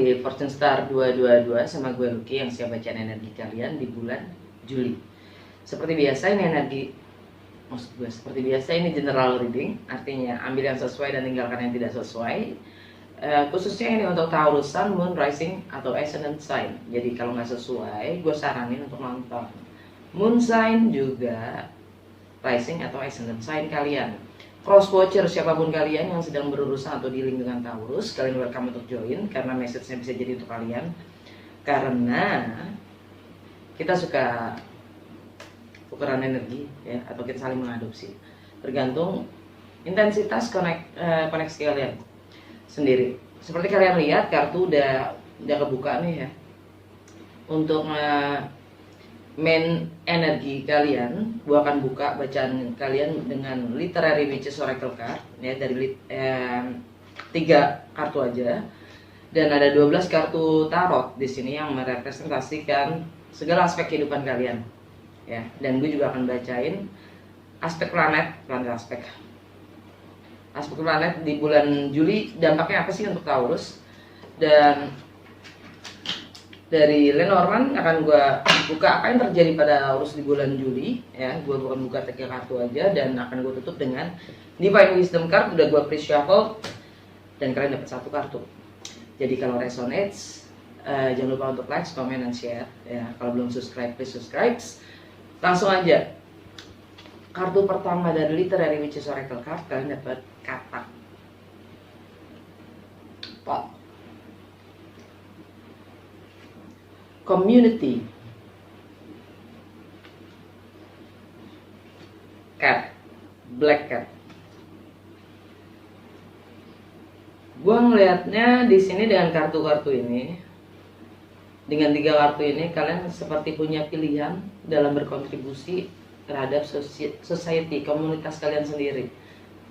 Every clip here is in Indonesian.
di Fortune Star 222 sama gue Lucky yang siap bacain energi kalian di bulan Juli. Seperti biasa ini seperti biasa ini general reading, artinya ambil yang sesuai dan tinggalkan yang tidak sesuai. Khususnya ini untuk Taurus, Sun, Moon, Rising atau Ascendant sign. Jadi kalau nggak sesuai, gue saranin untuk nonton Moon sign juga Rising atau Ascendant sign kalian. Cross watcher siapapun kalian yang sedang berurusan atau dealing dengan Taurus, kalian welcome untuk join karena message-nya bisa jadi untuk kalian. Karena kita suka tukeran energi ya, atau kita saling mengadopsi. Tergantung intensitas koneksi kalian sendiri. Seperti kalian lihat kartu udah kebuka nih ya. Untuk main energi kalian, gua akan buka bacaan kalian dengan literary witches oracle card ya, dari 3 kartu aja, dan ada 12 kartu tarot di sini yang merepresentasikan segala aspek kehidupan kalian ya. Dan gue juga akan bacain aspek planet di bulan Juli, dampaknya apa sih untuk Taurus. Dan dari Lenormand akan gue buka apa yang terjadi pada Taurus di bulan Juli ya. Gue bukan buka 3 kartu aja, dan akan gue tutup dengan Divine Wisdom card. Udah gue pre-shuffle dan kalian dapat 1 kartu. Jadi kalau resonates, jangan lupa untuk like, comment, dan share ya. Kalau belum subscribe, please subscribe. Langsung aja, kartu pertama dari Literary Witches Oracle card, kalian dapat kata pot. Community, cat, black cat. Gua ngelihatnya di sini dengan kartu-kartu ini, dengan 3 kartu ini, kalian seperti punya pilihan dalam berkontribusi terhadap society, komunitas kalian sendiri.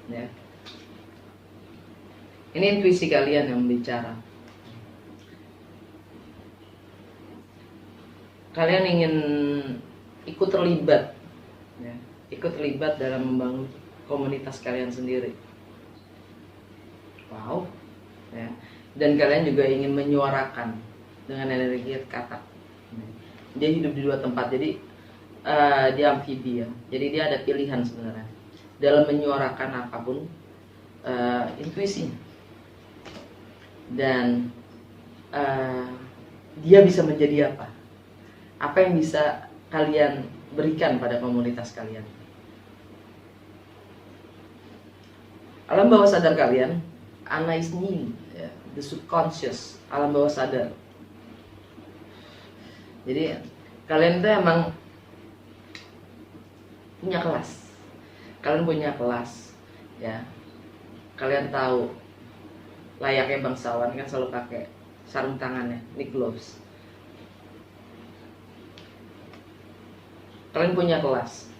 Ya. Ini intuisi kalian yang bicara. Kalian ingin ikut terlibat ya, dalam membangun komunitas kalian sendiri. Wow ya. Dan kalian juga ingin menyuarakan dengan energi kata. Dia hidup di 2 tempat, jadi dia amfibi ya. Jadi dia ada pilihan sebenarnya dalam menyuarakan apapun intuisinya. Dan dia bisa menjadi apa yang bisa kalian berikan pada komunitas kalian. Alam bawah sadar kalian, Anaisni ya, the subconscious, alam bawah sadar. Jadi kalian tuh emang punya kelas. Kalian punya kelas ya. Kalian tahu layaknya bangsawan kan selalu pakai sarung tangannya, ini gloves. Kalian punya kelas.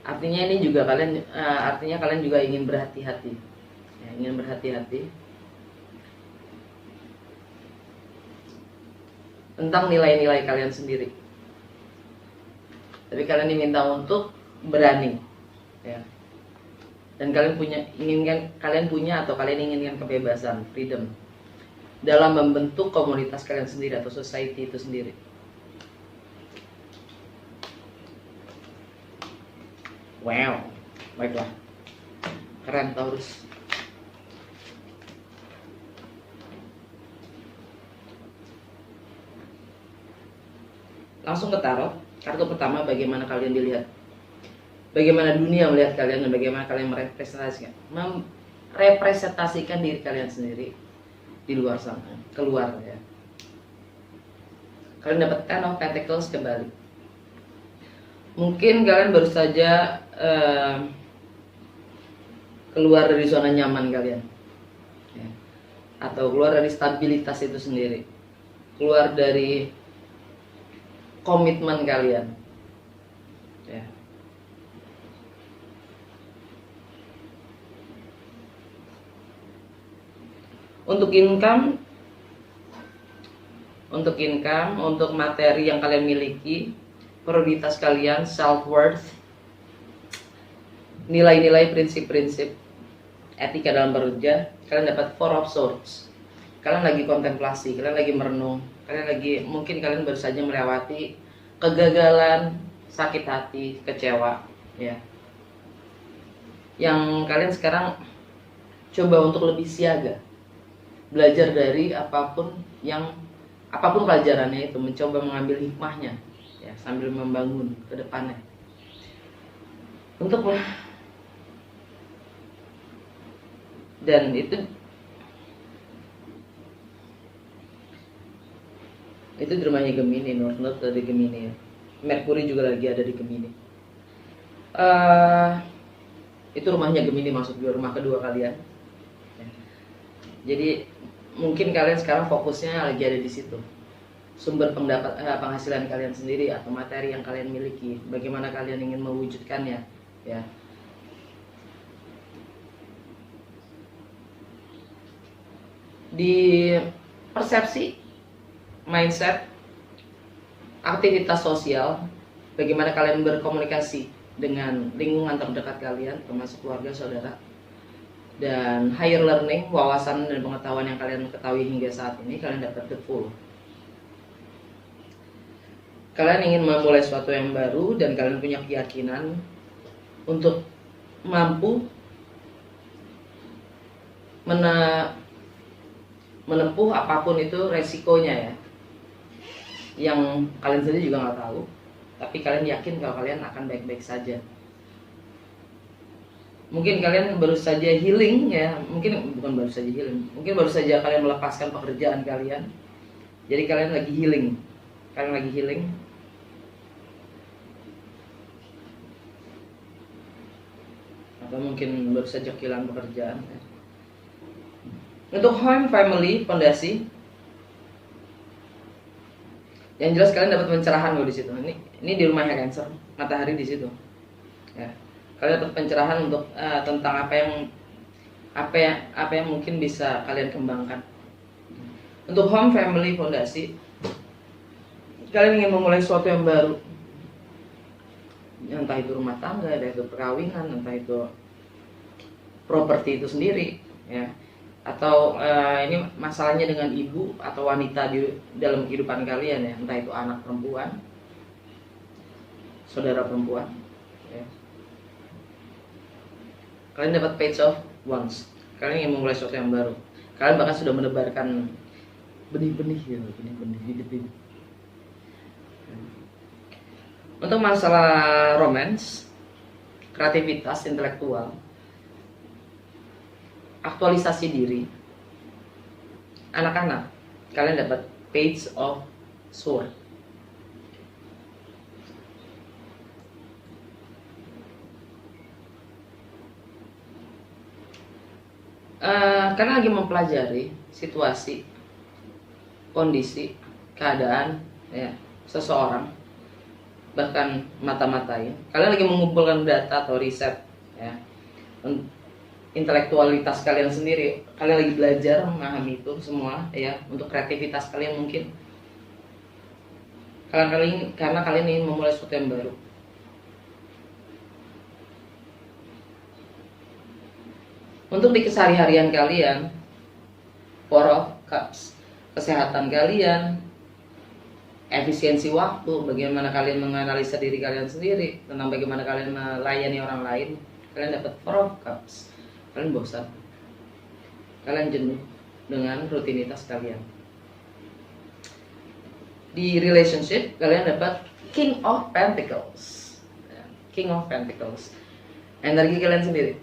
Artinya ini juga kalian juga ingin berhati-hati. Ya, ingin berhati-hati tentang nilai-nilai kalian sendiri. Tapi kalian diminta untuk berani ya. Dan kalian inginkan kebebasan, freedom dalam membentuk komunitas kalian sendiri atau society itu sendiri. Wow, baiklah, keren Taurus. Langsung ke tarot. Kartu pertama, bagaimana kalian dilihat, bagaimana dunia melihat kalian, dan bagaimana kalian merepresentasikan diri kalian sendiri di luar sana, keluar ya. Kalian dapat Ten of Pentacles kembali. Mungkin kalian baru saja keluar dari zona nyaman kalian ya. Atau keluar dari stabilitas itu sendiri, keluar dari komitmen kalian ya. Untuk income, untuk materi yang kalian miliki, prioritas kalian, self-worth, nilai-nilai, prinsip-prinsip, etika dalam bekerja, kalian dapat Four of Swords. kalian lagi kontemplasi, kalian lagi merenung, mungkin kalian baru saja melewati kegagalan, sakit hati, kecewa, ya. Yang kalian sekarang coba untuk lebih siaga, belajar dari apapun pelajarannya itu, mencoba mengambil hikmahnya, ya, sambil membangun ke depannya. Dan itu di rumahnya Gemini, North Node ada di Gemini ya. Merkuri juga lagi ada di Gemini. Itu rumahnya Gemini, maksud gue rumah kedua kalian. Jadi mungkin kalian sekarang fokusnya lagi ada di situ. Sumber penghasilan kalian sendiri atau materi yang kalian miliki, bagaimana kalian ingin mewujudkannya, ya. Di persepsi, mindset, aktivitas sosial, bagaimana kalian berkomunikasi dengan lingkungan terdekat kalian, termasuk keluarga, saudara, dan higher learning, wawasan dan pengetahuan yang kalian ketahui hingga saat ini, kalian dapat the full. Kalian ingin memulai sesuatu yang baru dan kalian punya keyakinan untuk mampu menempuh apapun itu resikonya, ya, yang kalian sendiri juga nggak tahu, tapi kalian yakin kalau kalian akan baik-baik saja. Mungkin kalian baru saja healing, ya, mungkin baru saja kalian melepaskan pekerjaan kalian, jadi kalian lagi healing, atau mungkin baru saja kehilangan pekerjaan, ya. Untuk home, family, fondasi, yang jelas kalian dapat pencerahan loh di situ. Ini di rumahnya Cancer, matahari di situ. Ya. Kalian dapat pencerahan untuk tentang apa yang mungkin bisa kalian kembangkan. Untuk home, family, fondasi, kalian ingin memulai sesuatu yang baru. Entah itu rumah tangga, entah itu perkawinan, entah itu properti itu sendiri, ya. Atau ini masalahnya dengan ibu atau wanita di dalam kehidupan kalian, ya, entah itu anak perempuan, saudara perempuan, ya. Kalian dapat Page of Wands, kalian ingin memulai sesuatu yang baru, kalian bahkan sudah menebarkan benih-benih, ya, benih-benih. Untuk masalah romance, kreativitas, intelektual, aktualisasi diri, anak-anak, kalian dapat Page of Sword. Kalian lagi mempelajari situasi, kondisi, keadaan, ya, seseorang, bahkan mata-matain. Kalian lagi mengumpulkan data atau riset, ya, intelektualitas kalian sendiri. Kalian lagi belajar memahami itu semua, ya, untuk kreativitas kalian mungkin. Karena kalian ingin memulai sesuatu yang baru. Untuk di keseharian kalian, Four of Cups, kesehatan kalian, efisiensi waktu, bagaimana kalian menganalisa diri kalian sendiri, tentang bagaimana kalian melayani orang lain, kalian dapat Four of Cups. Kalian bosan, kalian jenuh dengan rutinitas kalian. Di relationship, kalian dapat King of Pentacles. King of Pentacles, energi kalian sendiri.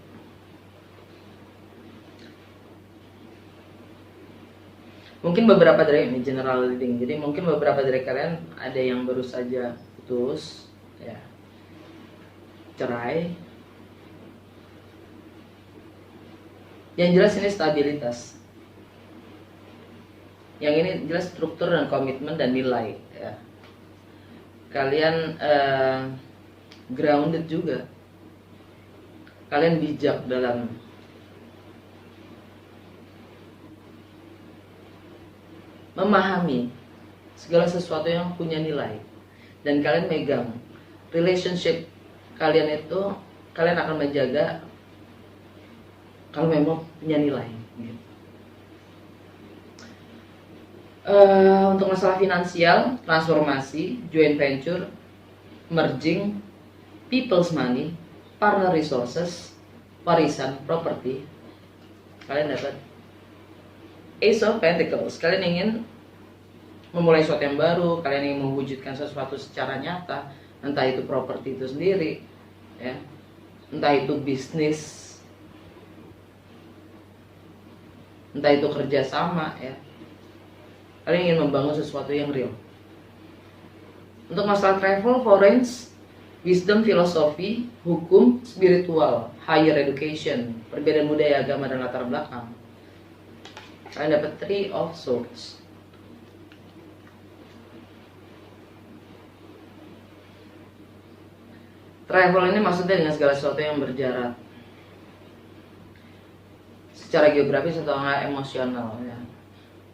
Mungkin beberapa dari ini general reading, jadi mungkin beberapa dari kalian ada yang baru saja putus, ya, cerai. Yang jelas ini stabilitas. Yang ini jelas struktur dan komitmen dan nilai, ya. Kalian grounded juga. Kalian bijak dalam memahami segala sesuatu yang punya nilai. Dan kalian megang relationship kalian itu, kalian akan menjaga kalau memang punya nilai, gitu. Untuk masalah finansial, transformasi, joint venture, merging, people's money, partner resources, warisan, properti, kalian dapat Ace of Pentacles. Kalian ingin memulai sesuatu yang baru, kalian ingin mewujudkan sesuatu secara nyata, entah itu properti itu sendiri, ya, entah itu bisnis, entah itu kerjasama, ya. Kalian ingin membangun sesuatu yang real. Untuk masalah travel, foreign, wisdom, filosofi, hukum, spiritual, higher education, perbedaan budaya, agama, dan latar belakang, kalian dapat Three of Swords. Travel ini maksudnya dengan segala sesuatu yang berjarak secara geografis atau emosional, ya.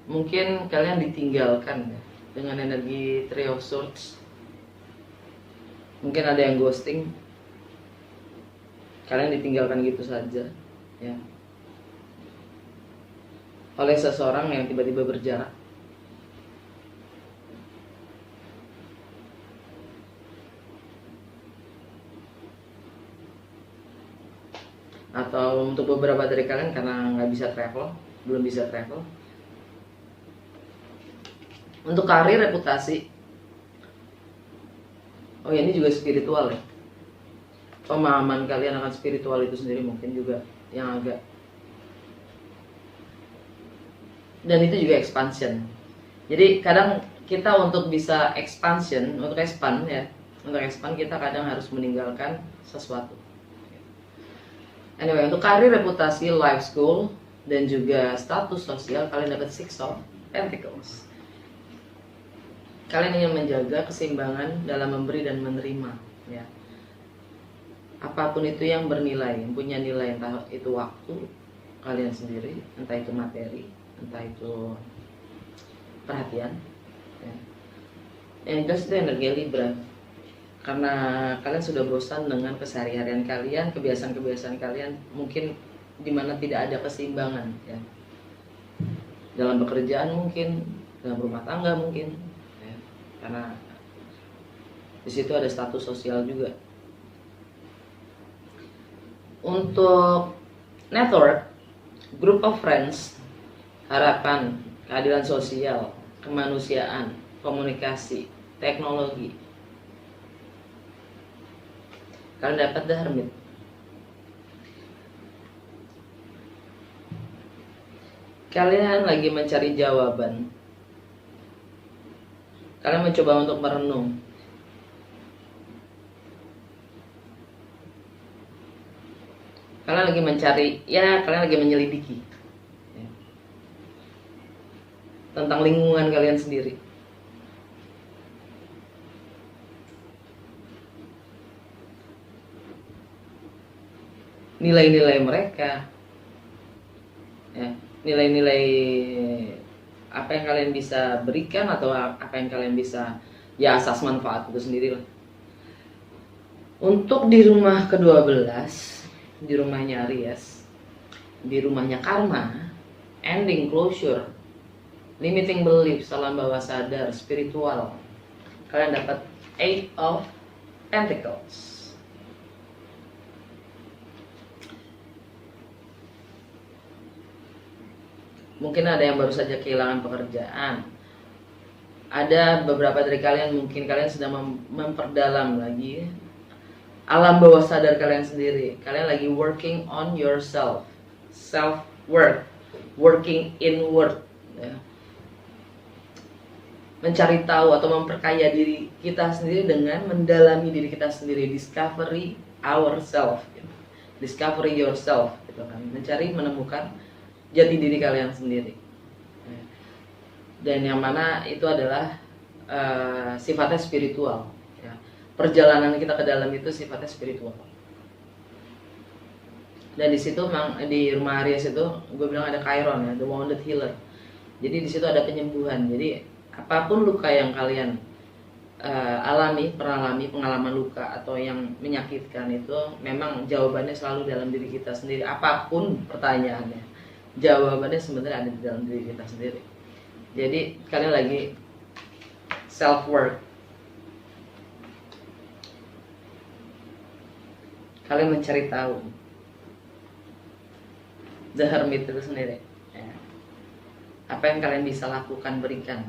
Mungkin kalian ditinggalkan, ya, dengan energi Three of Swords. Mungkin ada yang ghosting, kalian ditinggalkan gitu saja, ya, oleh seseorang yang tiba-tiba berjarak. Atau untuk beberapa dari kalian karena nggak bisa travel, belum bisa travel. Untuk karir, reputasi, oh ya, ini juga spiritual, ya. Pemahaman kalian akan spiritual itu sendiri mungkin juga yang agak, dan itu juga expansion. Jadi kadang kita untuk bisa expansion, untuk expand, ya, untuk expand kita kadang harus meninggalkan sesuatu. Anyway, untuk karir, reputasi, life goal, dan juga status sosial, kalian dapat Six of Pentacles. Kalian ingin menjaga keseimbangan dalam memberi dan menerima, ya. Apapun itu yang bernilai, yang punya nilai, entah itu waktu kalian sendiri, entah itu materi, entah itu perhatian, ya. Yang jelas itu energi Libra. Karena kalian sudah bosan dengan keseharian kalian, kebiasaan-kebiasaan kalian, mungkin dimana tidak ada keseimbangan, ya. Dalam pekerjaan mungkin, dalam rumah tangga mungkin, ya. Karena di situ ada status sosial juga. Untuk network, group of friends, harapan, keadilan sosial, kemanusiaan, komunikasi, teknologi, kalian dapat The Hermit. Kalian lagi mencari jawaban. Kalian mencoba untuk merenung. Kalian lagi mencari, ya, kalian lagi menyelidiki, ya, tentang lingkungan kalian sendiri. Nilai-nilai mereka, ya, nilai-nilai apa yang kalian bisa berikan atau apa yang kalian bisa, ya, asas manfaat itu sendiri lah. Untuk di rumah ke-12, di rumahnya Aries, di rumahnya karma, ending, closure, limiting belief, alam bawah sadar, spiritual, kalian dapat Eight of Pentacles. Mungkin ada yang baru saja kehilangan pekerjaan. Ada beberapa dari kalian, mungkin kalian sedang memperdalam lagi alam bawah sadar kalian sendiri. Kalian lagi working on yourself, self work, working inward, ya. Mencari tahu atau memperkaya diri kita sendiri dengan mendalami diri kita sendiri, discovery ourselves, gitu. Discovery yourself, gitu kan. Mencari, menemukan jati diri kalian sendiri, dan yang mana itu adalah sifatnya spiritual, ya. Perjalanan kita ke dalam itu sifatnya spiritual. Dan di situ memang di rumah Aries itu gue bilang ada Chiron, ya, the wounded healer. Jadi di situ ada penyembuhan. Jadi apapun luka yang kalian pernah alami pengalaman luka atau yang menyakitkan itu, memang jawabannya selalu dalam diri kita sendiri. Apapun pertanyaannya, jawabannya sebenarnya ada di dalam diri kita sendiri. Jadi kalian lagi self work, kalian mencari tahu, the hermit itu sendiri ya. Apa yang kalian bisa lakukan, berikan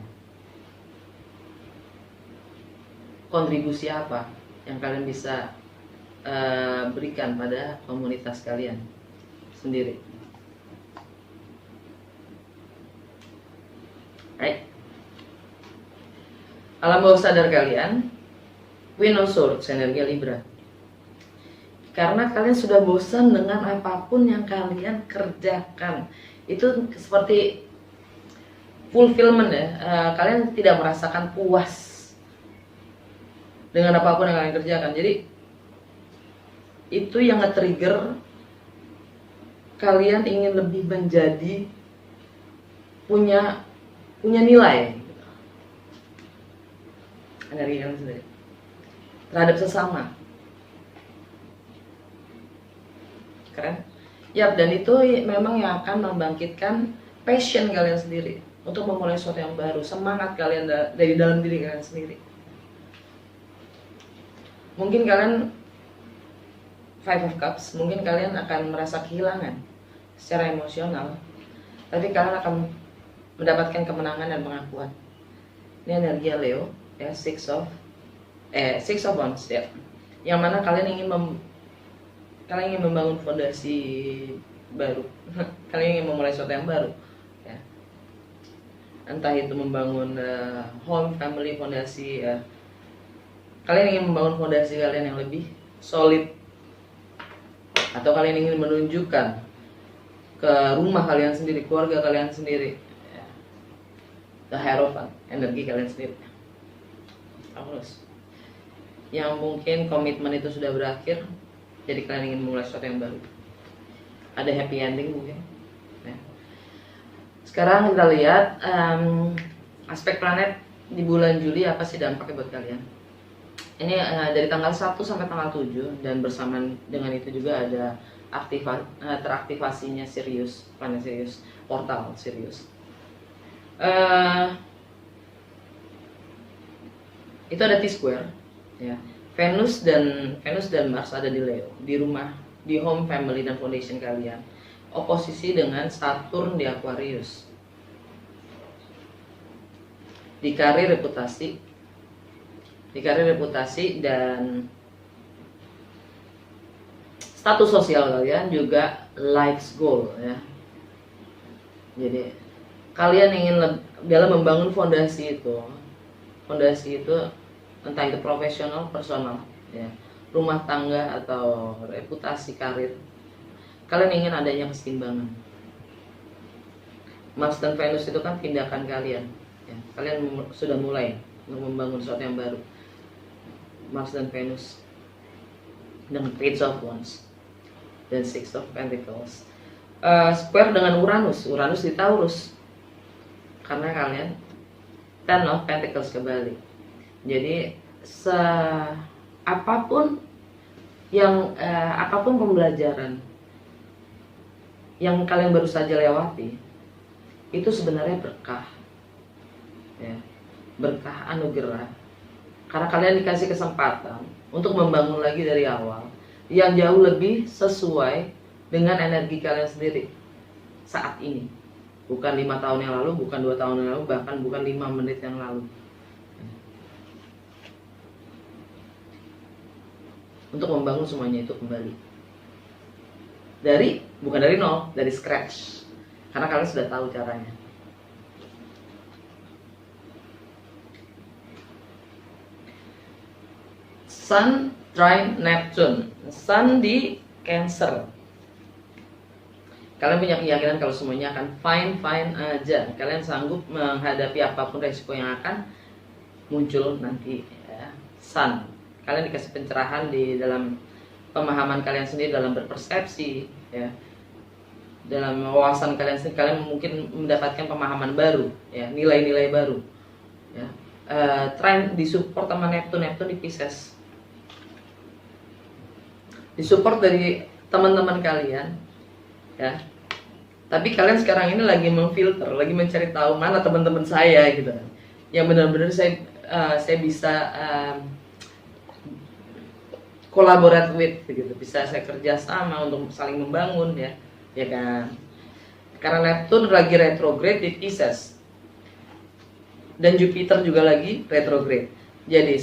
kontribusi apa yang kalian bisa berikan pada komunitas kalian sendiri. Right? Alam bawah sadar kalian, Queen of Swords, energi Libra. Karena kalian sudah bosan dengan apapun yang kalian kerjakan. Itu seperti fulfillment ya. Kalian tidak merasakan puas dengan apapun yang kalian kerjakan. Jadi itu yang nge-trigger kalian ingin lebih menjadi punya nilai energi kalian sendiri terhadap sesama. Keren? Yap, dan itu memang yang akan membangkitkan passion kalian sendiri untuk memulai sesuatu yang baru, semangat kalian dari dalam diri kalian sendiri. Mungkin kalian Five of Cups, mungkin kalian akan merasa kehilangan secara emosional, tapi kalian akan mendapatkan kemenangan dan pengakuan. Ini energi Leo ya, Six of Wands ya, yang mana kalian ingin membangun fondasi baru. Kalian ingin memulai sesuatu yang baru ya. Entah itu membangun home, family, fondasi ya. Kalian ingin membangun fondasi kalian yang lebih solid, atau kalian ingin menunjukkan ke rumah kalian sendiri, keluarga kalian sendiri ya, the Hierophant, energi kalian sendiri. Terus yang mungkin komitmen itu sudah berakhir, jadi kalian ingin memulai sesuatu yang baru, ada happy ending mungkin ya. Sekarang kita lihat aspek planet di bulan Juli apa sih dampaknya buat kalian. Ini dari tanggal 1 sampai tanggal 7, dan bersamaan dengan itu juga ada teraktivasinya Sirius, planet Sirius, portal Sirius. Itu ada T-square ya. Venus dan Mars ada di Leo, di rumah, di home, family, dan foundation kalian. Oposisi dengan Saturn di Aquarius. Di karir, reputasi dan status sosial kalian, juga life's goal ya. Jadi kalian ingin dalam membangun fondasi itu entah itu profesional, personal ya, rumah tangga atau reputasi, karir. Kalian ingin adanya keseimbangan. Mars dan Venus itu kan tindakan kalian ya. Kalian sudah mulai untuk membangun sesuatu yang baru. Mars dan Venus dengan Page of Wands dan Six of Pentacles, square dengan Uranus di Taurus, karena kalian Ten of Pentacles kembali. Jadi apapun pembelajaran yang kalian baru saja lewati itu sebenarnya berkah ya, berkah anugerah. Karena kalian dikasih kesempatan untuk membangun lagi dari awal yang jauh lebih sesuai dengan energi kalian sendiri saat ini. Bukan 5 tahun yang lalu, bukan 2 tahun yang lalu, bahkan bukan 5 menit yang lalu. Untuk membangun semuanya itu kembali. Bukan dari nol, dari scratch. Karena kalian sudah tahu caranya. Sun trine Neptune. Sun di Cancer. Kalian punya keyakinan kalau semuanya akan fine aja. Kalian sanggup menghadapi apapun resiko yang akan muncul nanti ya. Sun, kalian dikasih pencerahan di dalam pemahaman kalian sendiri, dalam berpersepsi ya. Dalam wawasan kalian sendiri, kalian mungkin mendapatkan pemahaman baru ya, nilai-nilai baru ya. Trine disupport sama Neptune di Pisces. Disupport dari teman-teman kalian ya, Tapi kalian sekarang ini lagi memfilter, lagi mencari tahu mana teman-teman saya gitu kan, yang benar-benar saya bisa collaborate with gitu, bisa saya kerja sama untuk saling membangun ya kan. Karena Neptune lagi retrograde di Pisces dan Jupiter juga lagi retrograde. Jadi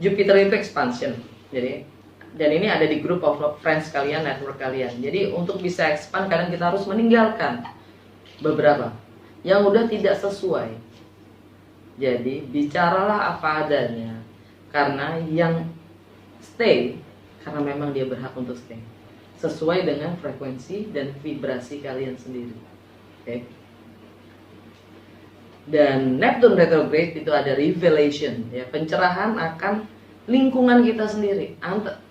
Jupiter itu expansion. Jadi dan ini ada di group of friends kalian, network kalian. Jadi untuk bisa expand kadang kita harus meninggalkan beberapa yang udah tidak sesuai. Jadi bicaralah apa adanya, karena yang stay karena memang dia berhak untuk stay sesuai dengan frekuensi dan vibrasi kalian sendiri. Oke. Dan Neptune retrograde itu ada revelation ya, pencerahan akan lingkungan kita sendiri,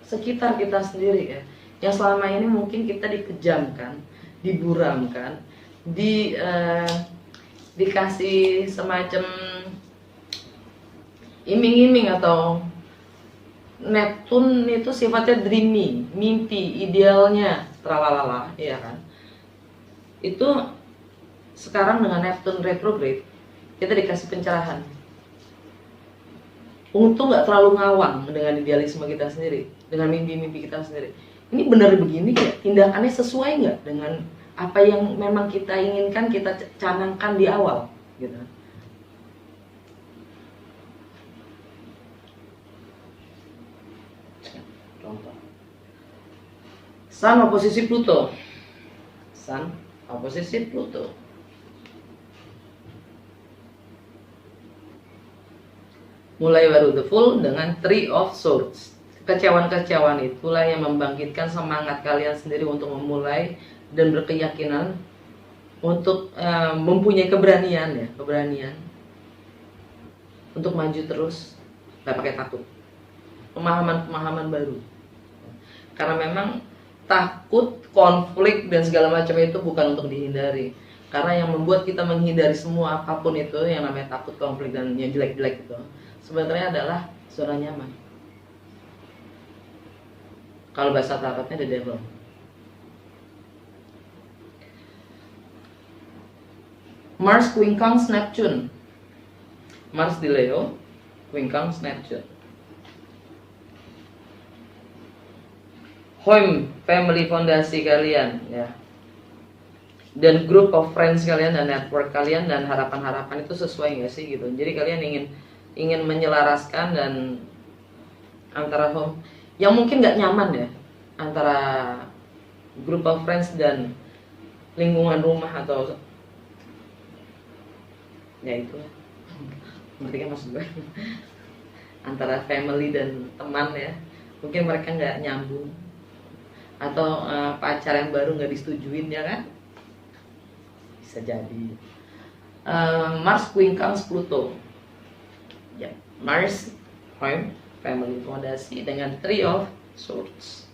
sekitar kita sendiri ya, yang selama ini mungkin kita dikejamkan, diburamkan, dikasih semacam iming-iming. Atau Neptune itu sifatnya dreamy, mimpi, idealnya, tralalala, ya kan. Itu sekarang dengan Neptune retrograde kita dikasih pencerahan untuk nggak terlalu ngawang dengan idealisme kita sendiri, dengan mimpi-mimpi kita sendiri. Ini benar begini ya, tindakannya sesuai nggak dengan apa yang memang kita inginkan, kita canangkan di awal, gitu. Contoh, Sun oposisi Pluto, Sun oposisi Pluto. Mulai baru the full dengan Three of Swords. Kecewaan-kecewaan itulah yang membangkitkan semangat kalian sendiri untuk memulai dan berkeyakinan untuk mempunyai keberanian ya, keberanian untuk maju terus, nggak pakai takut. Pemahaman-pemahaman baru. Karena memang takut, konflik dan segala macam itu bukan untuk dihindari. Karena yang membuat kita menghindari semua apapun itu yang namanya takut, konflik dan yang jelek-jelek itu sebenarnya adalah zona nyaman. Kalau bahasa tarotnya the devil. Mars quincunx Neptune. Mars di Leo, quincunx Neptune. Home family fondasi kalian ya. Dan group of friends kalian dan network kalian dan harapan-harapan itu sesuai nggak sih gitu. Jadi kalian ingin menyelaraskan dan antara home yang mungkin nggak nyaman ya, antara group of friends dan lingkungan rumah atau ya itu, ngerti kan maksud gue? Antara family dan teman ya, mungkin mereka nggak nyambung atau pacar yang baru nggak disetujuin ya kan, bisa jadi. Mars quincunx Pluto ya, Mars home family fondasi dengan Three of Swords.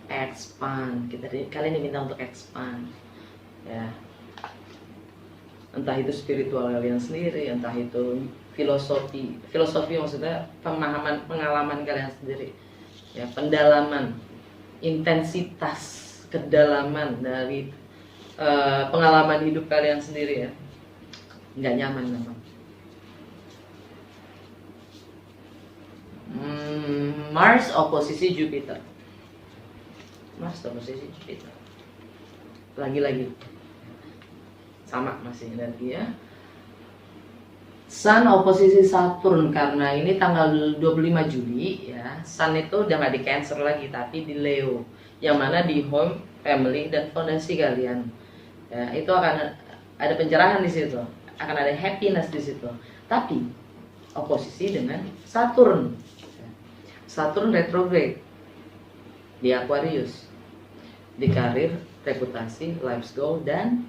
Expand, kalian diminta untuk expand ya, entah itu spiritual kalian sendiri, entah itu filosofi maksudnya pengalaman kalian sendiri ya, pendalaman, intensitas, kedalaman dari pengalaman hidup kalian sendiri ya. Nggak nyaman memang. Mars oposisi Jupiter. Mars oposisi Jupiter. Lagi-lagi sama masih energi ya. Sun oposisi Saturn, karena ini tanggal 25 Juli ya. Sun itu udah nggak di Cancer lagi tapi di Leo, yang mana di home, family dan fondasi kalian. Ya, itu akan ada pencerahan di situ, akan ada happiness di situ. Tapi oposisi dengan Saturn. Saturn retrograde di Aquarius, di karir, reputasi, life goal dan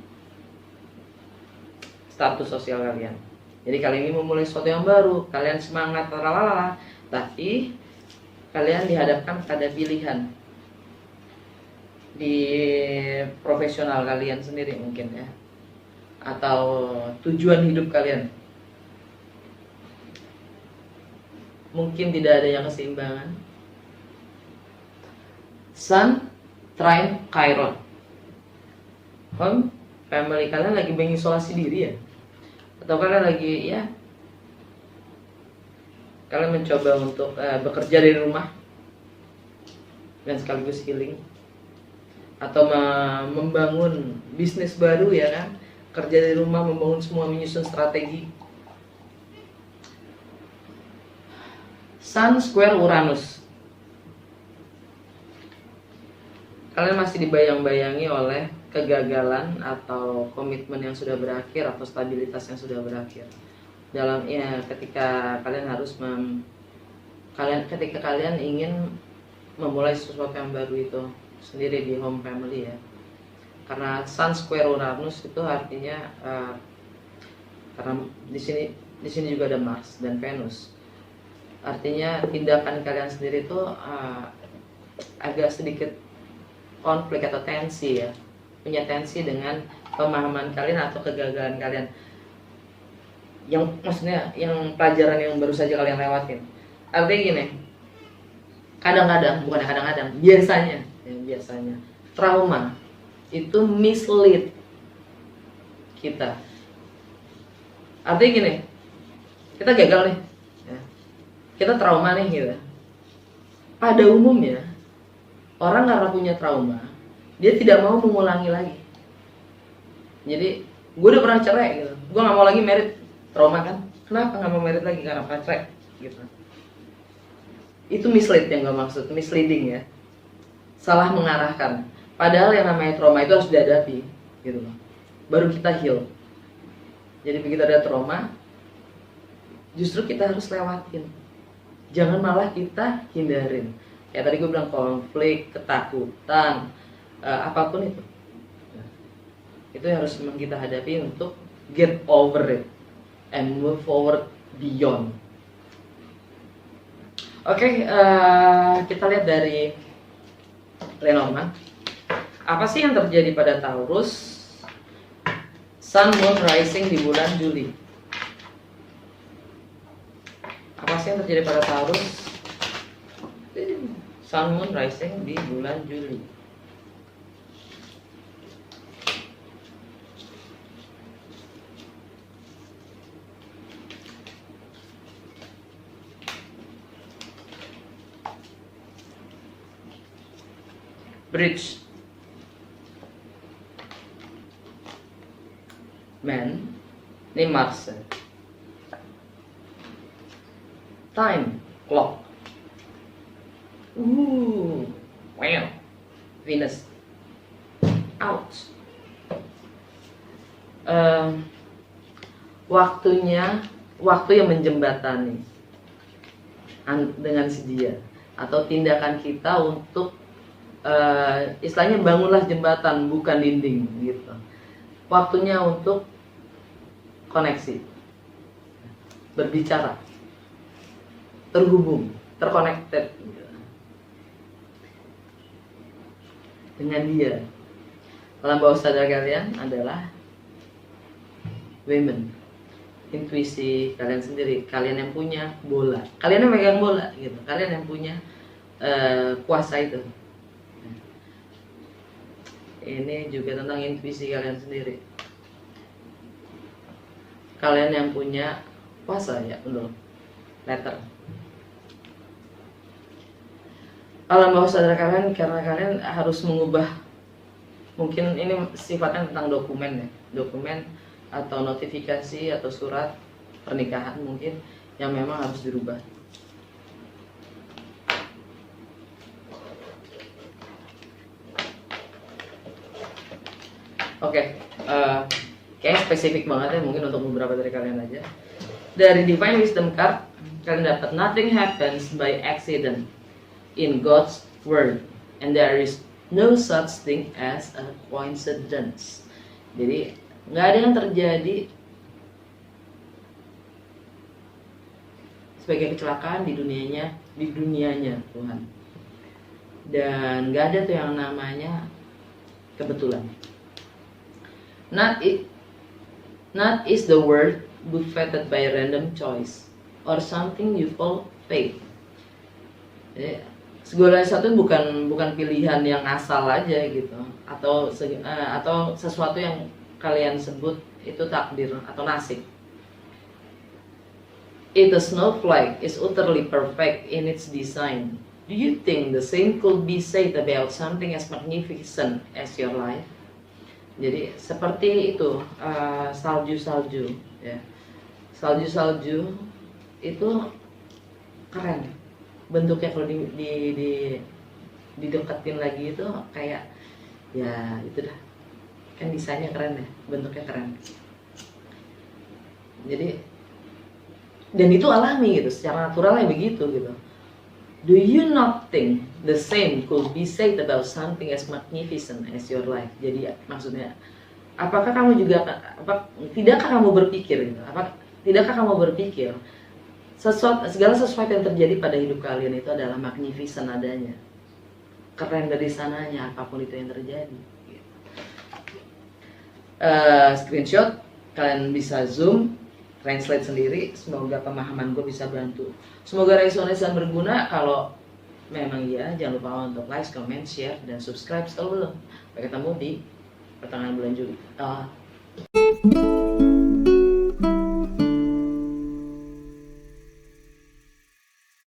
status sosial kalian. Jadi kalian ini memulai sesuatu yang baru, kalian semangat, lalala, tapi kalian dihadapkan pada pilihan di profesional kalian sendiri mungkin ya, atau tujuan hidup kalian. Mungkin tidak ada yang keseimbangan. Sun, Trine, Chiron. Home, family kalian lagi mengisolasi diri ya? Atau kalian lagi ya, kalian mencoba untuk bekerja dari rumah dan sekaligus healing, atau membangun bisnis baru ya kan, kerja dari rumah, membangun semua, menyusun strategi. Sun square Uranus. Kalian masih dibayang-bayangi oleh kegagalan atau komitmen yang sudah berakhir atau stabilitas yang sudah berakhir. Dalam ya, ketika kalian harus ketika kalian ingin memulai sesuatu yang baru itu sendiri di home family ya. Karena Sun square Uranus itu artinya karena di sini juga ada Mars dan Venus. Artinya tindakan kalian sendiri itu agak sedikit konflik atau tensi ya, punya tensi dengan pemahaman kalian atau kegagalan kalian, yang maksudnya yang pelajaran yang baru saja kalian lewatin. Artinya gini, biasanya trauma itu mislead kita. Artinya gini, kita gagal nih ya, kita trauma nih gitu. Pada umumnya orang karena punya trauma, dia tidak mau mengulangi lagi. Jadi, gue udah pernah cerai gitu, gue gak mau lagi married. Trauma kan? Kenapa gak mau married lagi? Karena pernah cerai gitu. Itu mislead yang gue maksud, misleading ya, salah mengarahkan. Padahal yang namanya trauma itu harus dihadapi gitu loh, baru kita heal. Jadi begitu ada trauma, justru kita harus lewatin, jangan malah kita hindarin. Ya tadi gue bilang konflik, ketakutan, apapun itu harus memang kita hadapi untuk get over it and move forward beyond. Oke, kita lihat dari Lenormand. Apa sih yang terjadi pada Taurus, Sun, Moon, Rising di bulan Juli? Apa sih yang terjadi pada Taurus, Sun, Moon, Rising di bulan Juli? Bridge, Man, ini Mars. Time, clock. Wow, Venus, out. Waktu yang menjembatani dengan si dia, atau tindakan kita untuk istilahnya bangunlah jembatan bukan dinding gitu. Waktunya untuk koneksi, berbicara, terhubung, terconnected dengan dia. Alam bawah sadar kalian adalah women, intuisi kalian sendiri, kalian yang punya bola, kalian yang megang bola gitu, kalian yang punya kuasa itu. Ini juga tentang intuisi kalian sendiri, kalian yang punya kuasa ya, betul. Letter alam bawah sadar kalian, karena kalian harus mengubah, mungkin ini sifatnya tentang dokumen ya, dokumen atau notifikasi atau surat pernikahan mungkin yang memang harus dirubah. Oke, kayak spesifik banget ya, mungkin untuk beberapa dari kalian aja. Dari Divine Wisdom card, kalian dapat nothing happens by accident in God's word, and there is no such thing as a coincidence. Jadi nggak ada yang terjadi sebagai kecelakaan di dunianya Tuhan, dan nggak ada tuh yang namanya kebetulan. Not is the word buffeted by random choice or something you call fate. Jadi, segala sesuatu bukan pilihan yang asal aja gitu, atau sesuatu yang kalian sebut itu takdir atau nasib. If a snowflake is utterly perfect in its design, do you think the same could be said about something as magnificent as your life? Jadi seperti itu, salju-salju ya. Salju-salju itu keren. Bentuknya kalau dideketin lagi itu kayak ya itu dah. Kan desainnya keren ya, bentuknya keren. Jadi dan itu alami gitu, secara naturalnya begitu gitu. Do you not think the same could be said about something as magnificent as your life? Jadi maksudnya, apakah kamu juga tidakkah kamu berpikir gitu? Tidakkah kamu berpikir segala sesuatu yang terjadi pada hidup kalian itu adalah magnificent adanya, keren dari sananya apapun itu yang terjadi. Screenshot kalian bisa zoom, translate sendiri. Semoga pemahaman gue bisa bantu. Semoga resonasi dan berguna. Kalau memang iya, jangan lupa untuk like, comment, share, dan subscribe selalu. Sampai ketemu di pertengahan bulan Juli.